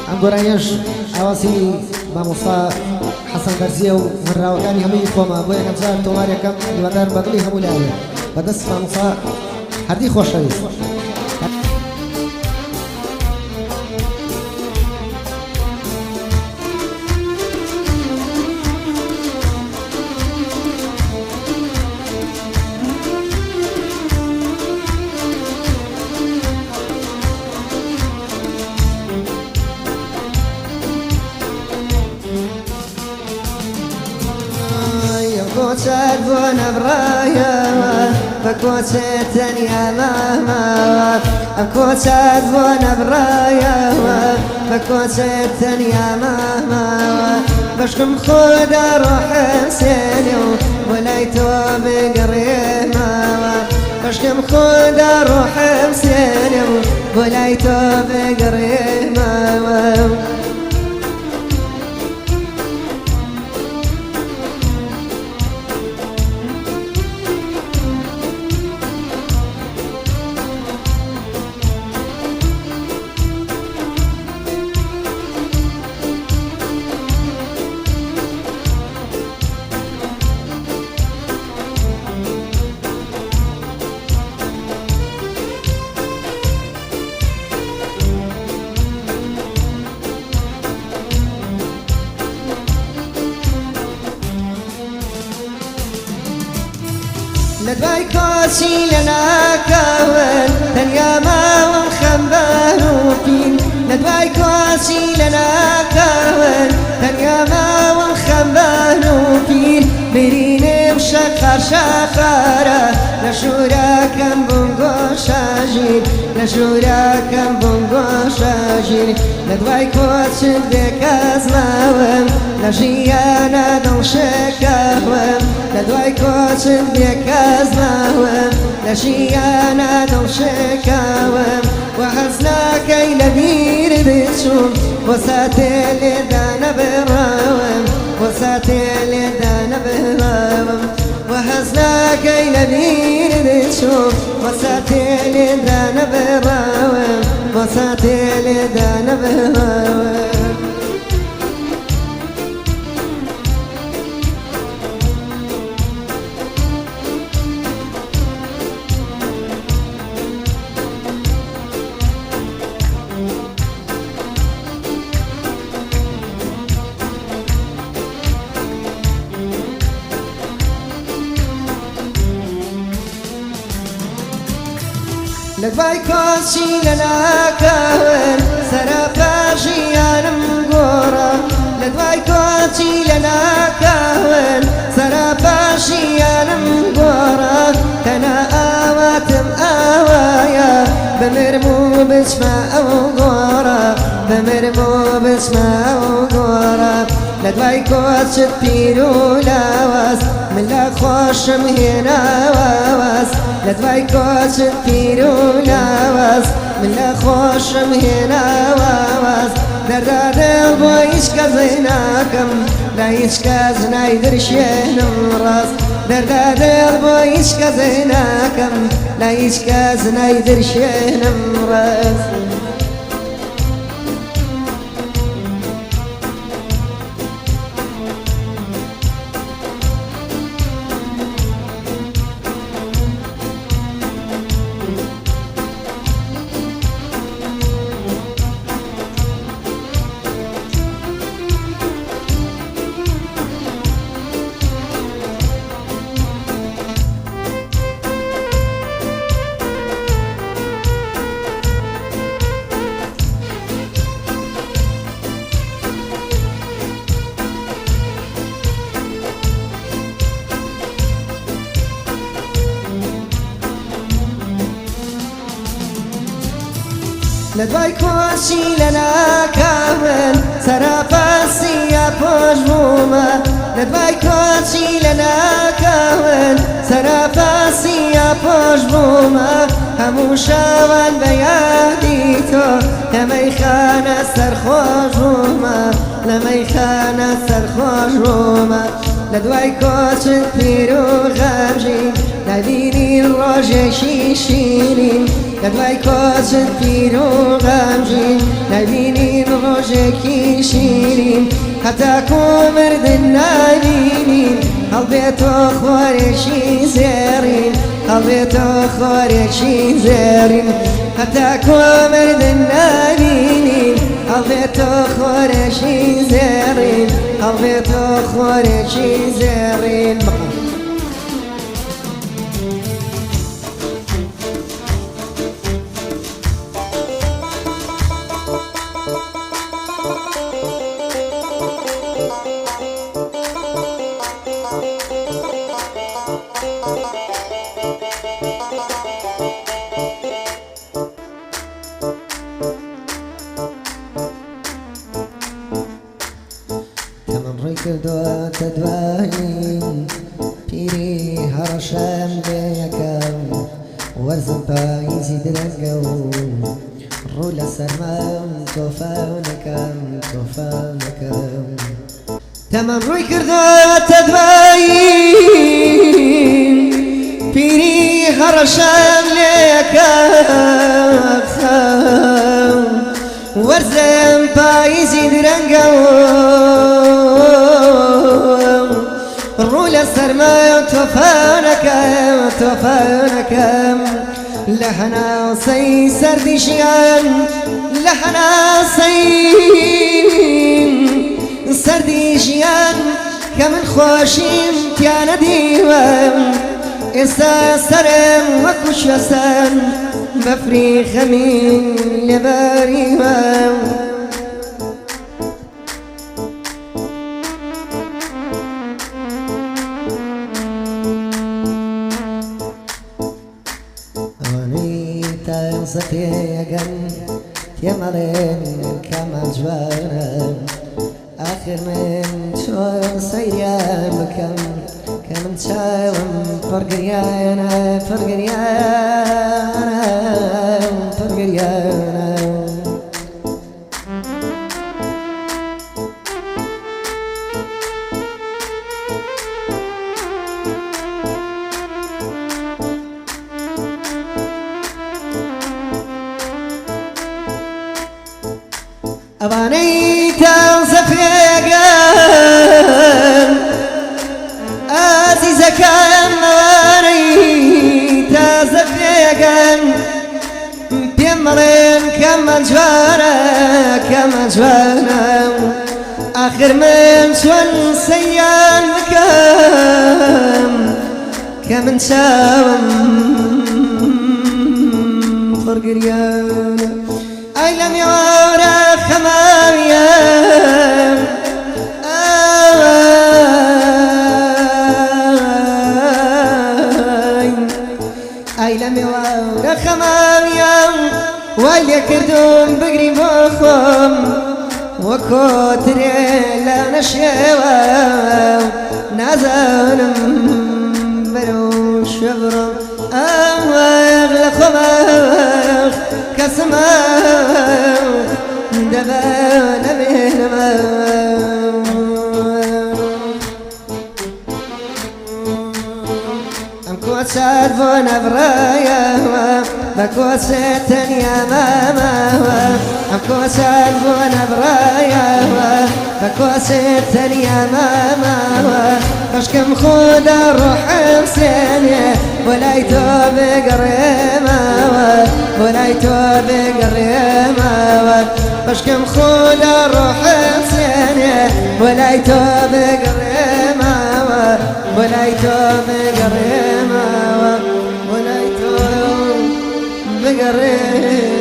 ئەم گۆرانیش ئاواسی مامۆستا حەسەن بەرزیە و هەنراوەکانی هەمووی خۆمە بۆ یەکەم جار تۆمارێکم هیوادار بەدڵی هەموو لایە بەدەست مامۆستا هەردی خۆشەویست. كوتشات بونا برايا فكوتشات تانية ماما كوتشات بونا برايا فكوتشات تانية ماما بشكم خودا روح سينيو ولايتو بقريه ماما بشكم خودا روح سينيو ولايتو بقريه ماما لدواي كوشي لنا كون تنيا ما ونخنبانوكين لدواي كوشي لنا كون تنيا ما ونخنبانوكين بريني وشخر شخرة نشورا كم بونغو شاجين نشورا كم بونغو شاجين لدواي كوشي ديك ازماوم نجيانا دل شكاوم لدواي كوشي ديك ازماوم نجيانا دل شكاوم وحزناك إلى بير بتشوم وساتي لدانا براوم وساتي لدانا براوم وحزناك إلى بير بتشوم وساتي لدانا براوم وساتي لدانا براوم لدواي كوشي لنا كون سرافاشي انا مقورا لدواي كوشي لنا كون سرافاشي انا مقورا كنا اواتم اوايا بمرمو بسما او غورا بمرمو بسما او غورا لدواي كوشي بيرو لاواس من لا خوش مهنا واواس لدواي كوشي بيرو لاواس من لا خوش مهنا واواس درد البويش كزيناكم لا يشكازنا يدرشين راس درد البويش كزيناكم لا يشكازنا يدرشين راس لدواي كوشي لنا كون سرافاسي يا بوجبوما لدواي كوشي لنا كون سرافاسي يا بوجبوما همو شاوان بياديتو لمي خانا سرخوجوما لمي خانا سرخوجوما لدواي كوشي بيرو غامجين نبيني الروجي شيشينين لدوای کۆچت پیر و غەمگین نبینین ڕۆژێکی شیرین هەتا کۆمردن نبینین هەڵبێتۆ خۆرێکی زێڕین هەڵبێتۆ خۆرێکی زێڕین هەتا کۆمردن نبینین هەڵبێتۆ خۆرێکی زێڕین هەڵبێتۆ خۆرێکی زێڕین کردوتە دوایین پیری هەڕەشەم لێیەکەم وەرزم پاییزی درەنگە و ڕوو لە سەرمام تۆفانەکەم تۆفانەکەم تەمەم ڕووی کردوتە دوایین پیری هەڕەشەم لێیەکەم وەرزم پاییزی درەنگە و ڕوو لە سەرمایە تۆفانەکەم تۆفانەکەم لە هەناسەی سەردی ژیان لە هەناسەی سەردی ژیان کە من خۆشیم تیانە دیوەم ئێستا سەرم وەکو شوێسان بەفری خەمین لێبەریوەم سەتێگەن تێمەڵێن کامان جوانە ئاخر من چۆن سەیریان بکەم کە من چاوم پڕگریانە پڕگریانە پڕگریانە ئەوانەی تازە پێگەن ئازیزەکان ئەوانەی تازە پێگەن پێم مەڵێن کەمە جوانە کەمە جوانە ئاخر من چۆن سەیان بکەم کە من چاوم پڕگریانە ئای لە میوانە خەماویە ئای لە میوانە خەماویە وای لێ کردوم بگری بۆ خۆم وەکۆترێ لە نەشێوە نازانم بەرەو شوێ بڕۆم ئەوەغ لە خۆمە کەسمە دەبە نەبێنمە ئەم کۆچات بۆ نەبڕایەوە بە کۆچێت تەنیا ماماوە ئەم کۆچات بۆ نەبڕایەوە بە کۆچێت تەنیا ماماوە بەشکەم خۆدا ڕۆحم سێنێ بۆ لای تۆ بگەڕێمەوە بۆ لای تۆ بگەڕێمەوە بەشکەم خۆدا ڕۆحم سێنێ بۆ لای تۆ بگەڕێمەوە بۆ لای تۆ بگەڕێمەوە بۆ لای تۆ بگەڕێمەوە